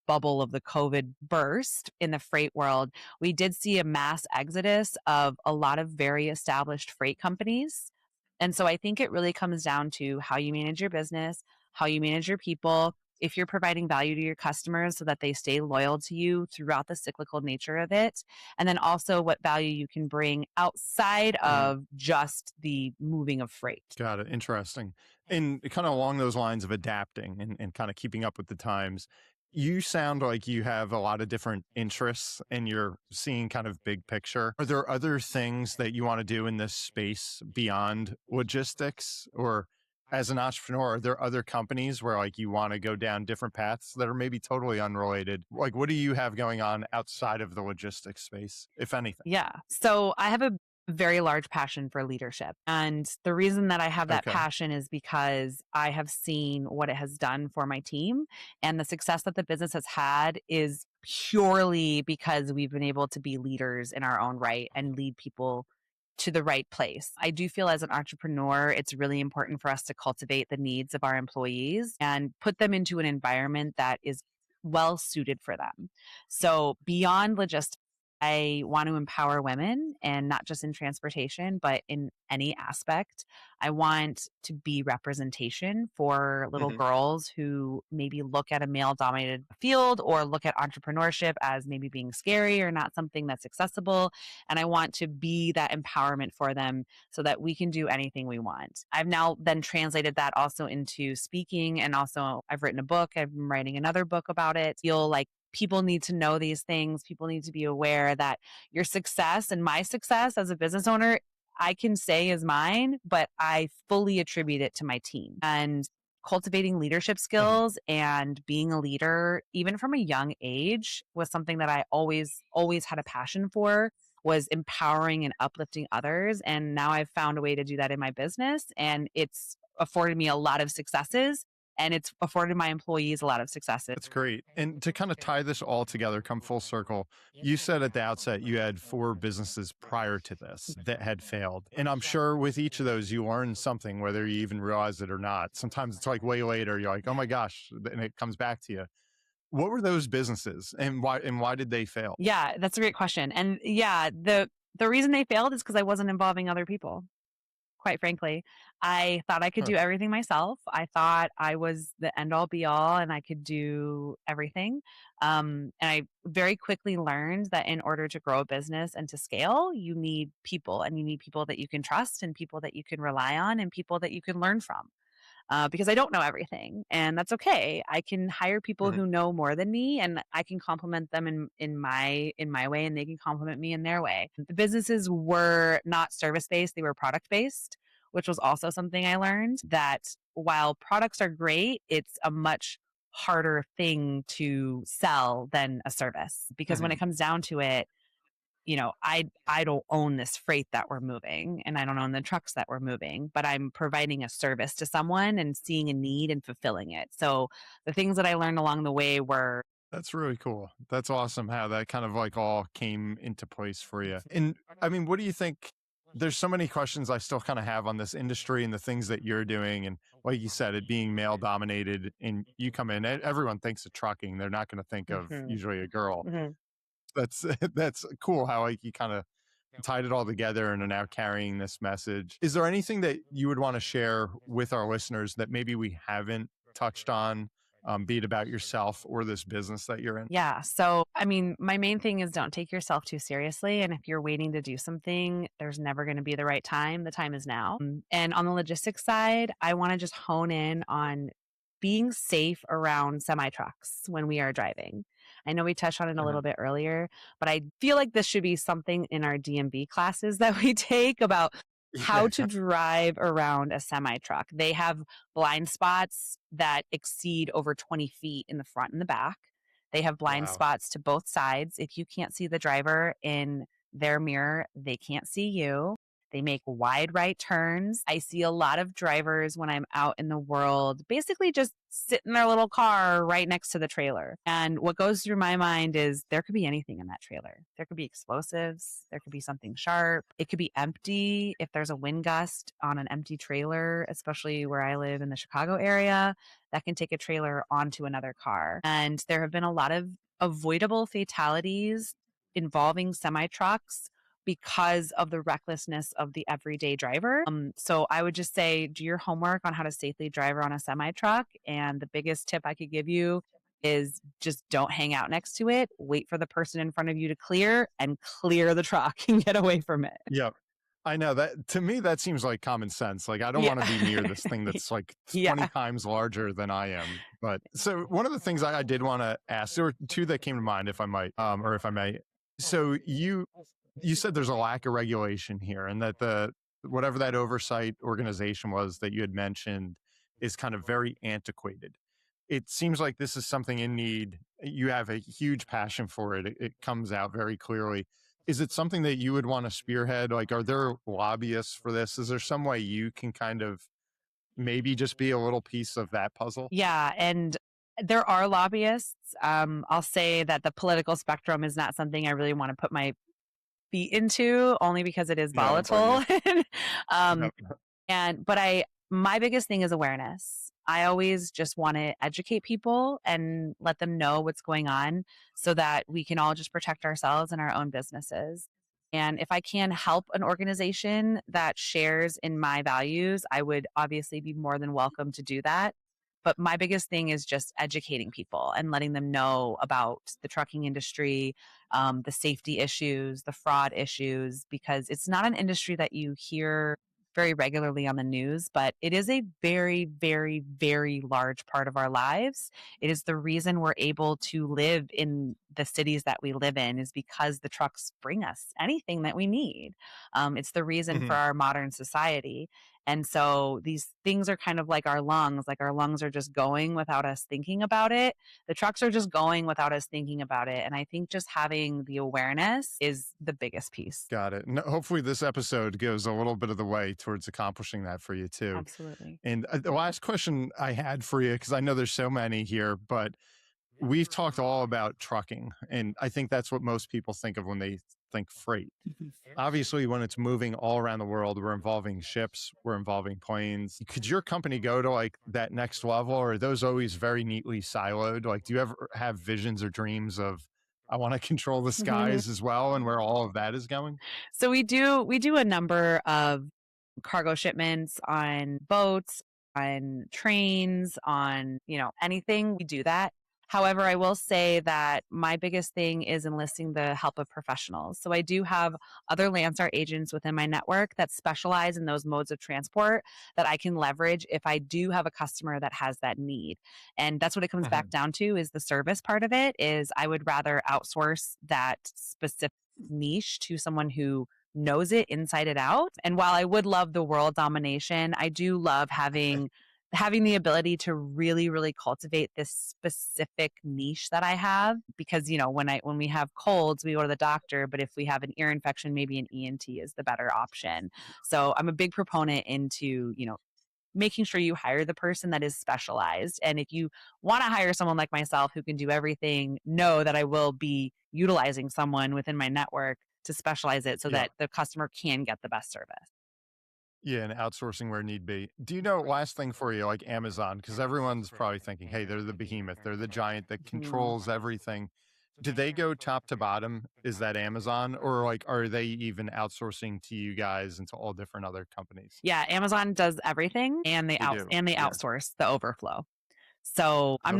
S7: bubble of the COVID burst in the freight world, we did see a mass exodus of a lot of very established freight companies. And so I think it really comes down to how you manage your business, how you manage your people, if you're providing value to your customers so that they stay loyal to you throughout the cyclical nature of it. And then also what value you can bring outside of just the moving of freight.
S1: Got it. Interesting. And kind of along those lines of adapting and kind of keeping up with the times, you sound like you have a lot of different interests and you're seeing kind of big picture. Are there other things that you want to do in this space beyond logistics? Or as an entrepreneur, are there other companies where like you want to go down different paths that are maybe totally unrelated? Like, what do you have going on outside of the logistics space, if anything?
S7: Yeah. So I have a very large passion for leadership. And the reason that I have that
S1: Okay.
S7: passion is because I have seen what it has done for my team. And the success that the business has had is purely because we've been able to be leaders in our own right and lead people to the right place. I do feel as an entrepreneur, it's really important for us to cultivate the needs of our employees and put them into an environment that is well suited for them. So beyond logistics, I want to empower women, and not just in transportation, but in any aspect. I want to be representation for little girls who maybe look at a male dominated field or look at entrepreneurship as maybe being scary or not something that's accessible. And I want to be that empowerment for them so that we can do anything we want. I've now then translated that also into speaking, and also I've written a book. I'm writing another book about it. Feel like people need to know these things. People need to be aware that your success and my success as a business owner, I can say is mine, but I fully attribute it to my team. And cultivating leadership skills and being a leader, even from a young age, was something that I always had a passion for, was empowering and uplifting others. And now I've found a way to do that in my business, and it's afforded me a lot of successes. And it's afforded my employees a lot of successes.
S1: That's great. And to kind of tie this all together, come full circle, you said at the outset you had 4 businesses prior to this that had failed. And I'm sure with each of those, you learned something, whether you even realize it or not. Sometimes it's like way later, you're like, oh my gosh, and it comes back to you. What were those businesses and why did they fail?
S7: Yeah, that's a great question. And yeah, the reason they failed is because I wasn't involving other people. quite frankly. I thought I could
S1: Huh.
S7: do everything myself. I thought I was the end all be all and I could do everything. And I very quickly learned that in order to grow a business and to scale, you need people, and you need people that you can trust and people that you can rely on and people that you can learn from, because I don't know everything, and that's okay. I can hire people
S1: Mhm.
S7: who know more than me, and I can compliment them in my way, and they can compliment me in their way. The businesses were not service based; they were product based, which was also something I learned. That while products are great, it's a much harder thing to sell than a service, because when it
S1: Mhm.
S7: comes down to it, I don't own this freight that we're moving, and I don't own the trucks that we're moving, but I'm providing a service to someone and seeing a need and fulfilling it. So the things that I learned along the way were,
S1: That's really cool. That's awesome how that kind of like all came into place for you. And I mean, what do you think? There's so many questions I still kind of have on this industry and the things that you're doing. And like you said, it being male dominated, and you come in, everyone thinks of trucking. They're not going to think of
S7: Mhm,
S1: usually a girl.
S7: mhm.
S1: That's that's cool how like you kind of tied it all together and are now carrying this message. Is there anything that you would want to share with our listeners that maybe we haven't touched on, be it about yourself or this business that you're in?
S7: Yeah. So, I mean, my main thing is don't take yourself too seriously. And if you're waiting to do something, there's never going to be the right time. The time is now. And on the logistics side, I want to just hone in on being safe around semi trucks when we are driving. I know we touched on it a little
S1: Mhm.
S7: bit earlier, but I feel like this should be something in our DMV classes that we take about how
S1: Yeah.
S7: to drive around a semi truck. They have blind spots that exceed over 20 feet in the front and the back. They have blind
S1: Wow.
S7: spots to both sides. If you can't see the driver in their mirror, they can't see you. They make wide right turns. I see a lot of drivers when I'm out in the world basically just sit in their little car right next to the trailer. And what goes through my mind is there could be anything in that trailer. There could be explosives. There could be something sharp. It could be empty. If there's a wind gust on an empty trailer, especially where I live in the Chicago area, that can take a trailer onto another car. And there have been a lot of avoidable fatalities involving semi trucks because of the recklessness of the everyday driver. So I would just say do your homework on how to safely drive around a semi truck. And the biggest tip I could give you is just don't hang out next to it. Wait for the person in front of you to clear and clear the truck and get away from it.
S1: Yep. I know that to me, that seems like common sense. Like, I don't
S7: Yeah.
S1: want to be near this thing that's like 20
S7: Yeah.
S1: times larger than I am. But so one of the things I did want to ask, there were two that came to mind, if I might, or if I may. So you said there's a lack of regulation here, and that the whatever that oversight organization was that you had mentioned is kind of very antiquated. It seems like this is something in need. You have a huge passion for it. It comes out very clearly. Is it something that you would want to spearhead? Like, are there lobbyists for this? Is there some way you can kind of maybe just be a little piece of that puzzle?
S7: Yeah, and there are lobbyists. I'll say that the political spectrum is not something I really want to put my feet into, only because it is
S1: Yeah, I don't blame you.
S7: volatile. um,
S1: Yep.
S7: but my biggest thing is awareness. I always just want to educate people and let them know what's going on so that we can all just protect ourselves and our own businesses. And if I can help an organization that shares in my values, I would obviously be more than welcome to do that. But my biggest thing is just educating people and letting them know about the trucking industry, the safety issues, the fraud issues, because it's not an industry that you hear very regularly on the news, but it is a very, very, very large part of our lives. It is the reason we're able to live in the cities that we live in, is because the trucks bring us anything that we need. It's the reason for
S1: Mhm.
S7: our modern society. And so these things are kind of like our lungs. Like our lungs are just going without us thinking about it. The trucks are just going without us thinking about it. And I think just having the awareness is the biggest piece.
S1: Got it. No, hopefully, this episode goes a little bit of the way towards accomplishing that for you, too.
S7: Absolutely.
S1: And the last question I had for you, because I know there's so many here, but we've talked all about trucking. And I think that's what most people think of when they think freight. Obviously, when it's moving all around the world, we're involving ships, we're involving planes. Could your company go to like that next level, or are those always very neatly siloed? Like, do you ever have visions or dreams of, I want to control the skies as well, and where all of that is going?
S7: So we do a number of cargo shipments on boats, on trains, on, anything, we do that. However, I will say that my biggest thing is enlisting the help of professionals. So I do have other Landstar agents within my network that specialize in those modes of transport that I can leverage if I do have a customer that has that need. And that's what it comes back down to, is the service part of it. Is I would rather outsource that specific niche to someone who knows it inside and out. And while I would love the world domination, I do love having the ability to really, really cultivate this specific niche that I have. Because, when we have colds, we go to the doctor, but if we have an ear infection, maybe an ENT is the better option. So I'm a big proponent into, making sure you hire the person that is specialized. And if you want to hire someone like myself who can do everything, know that I will be utilizing someone within my network to specialize it so
S1: Yeah.
S7: that the customer can get the best service.
S1: Yeah, and outsourcing where need be. Do you know, last thing for you, like Amazon, because everyone's probably thinking, hey, they're the behemoth, they're the giant that controls everything. Do they go top to bottom? Is that Amazon? Or like, are they even outsourcing to you guys and to all different other companies?
S7: Yeah, Amazon does everything, and
S1: They do.
S7: they
S1: Yeah.
S7: outsource the overflow. So
S1: Okay.
S7: I'm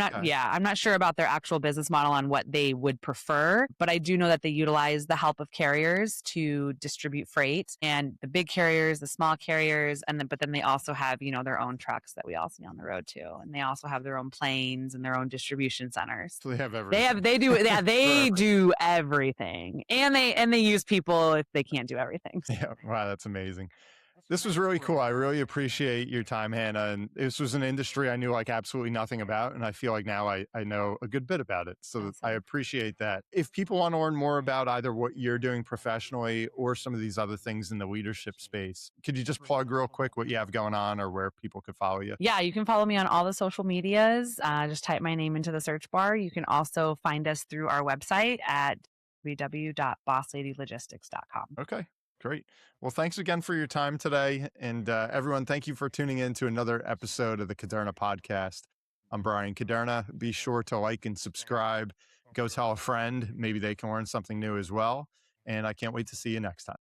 S7: not sure about their actual business model on what they would prefer, but I do know that they utilize the help of carriers to distribute freight, and the big carriers, the small carriers, but then they also have, their own trucks that we all see on the road too. And they also have their own planes and their own distribution centers.
S1: So they have everything.
S7: They
S1: Perfect.
S7: do everything. And they use people if they can't do everything.
S1: Yeah. Wow, that's amazing. This was really cool. I really appreciate your time, Hannah. And this was an industry I knew like absolutely nothing about. And I feel like now I know a good bit about it. So I
S7: Awesome.
S1: appreciate that. If people want to learn more about either what you're doing professionally or some of these other things in the leadership space, could you just plug real quick what you have going on or where people could follow you?
S7: Yeah, you can follow me on all the social medias. Just type my name into the search bar. You can also find us through our website at www.bossladylogistics.com.
S1: Okay, great. Well, thanks again for your time today. And everyone, thank you for tuning in to another episode of the Caderna podcast. I'm Brian Caderna. Be sure to like and subscribe. Go tell a friend. Maybe they can learn something new as well. And I can't wait to see you next time.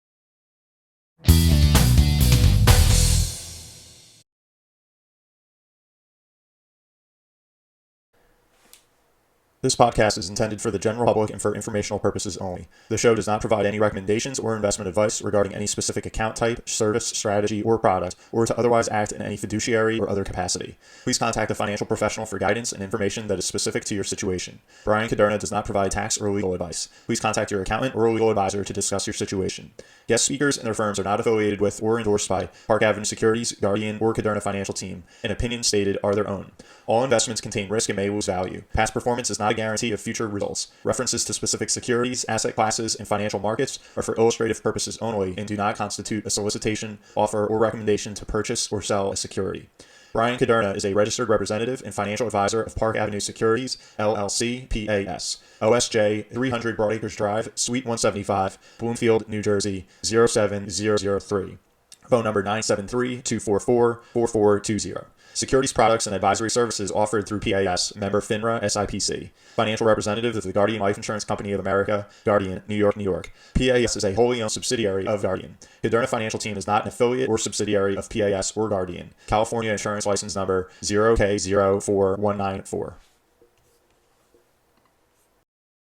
S8: This podcast is intended for the general public and for informational purposes only. The show does not provide any recommendations or investment advice regarding any specific account type, service, strategy, or product, or to otherwise act in any fiduciary or other capacity. Please contact a financial professional for guidance and information that is specific to your situation. Brian Caderna does not provide tax or legal advice. Please contact your accountant or legal advisor to discuss your situation. Guest speakers and their firms are not affiliated with or endorsed by Park Avenue Securities, Guardian, or Caderna Financial Team, and opinions stated are their own. All investments contain risk and may lose value. Past performance is not a guarantee of future results. References to specific securities, asset classes, and financial markets are for illustrative purposes only and do not constitute a solicitation, offer, or recommendation to purchase or sell a security. Brian Caderna is a registered representative and financial advisor of Park Avenue Securities, LLC, PAS. OSJ 300 Broadacres Drive, Suite 175, Bloomfield, New Jersey 07003. Phone number 973-244-4420. Securities products and advisory services offered through PAS, member FINRA SIPC. Financial representative of the Guardian Life Insurance Company of America, Guardian, New York, New York. PAS is a wholly owned subsidiary of Guardian. Caderna Financial Team is not an affiliate or subsidiary of PAS or Guardian. California Insurance License Number 0K04194.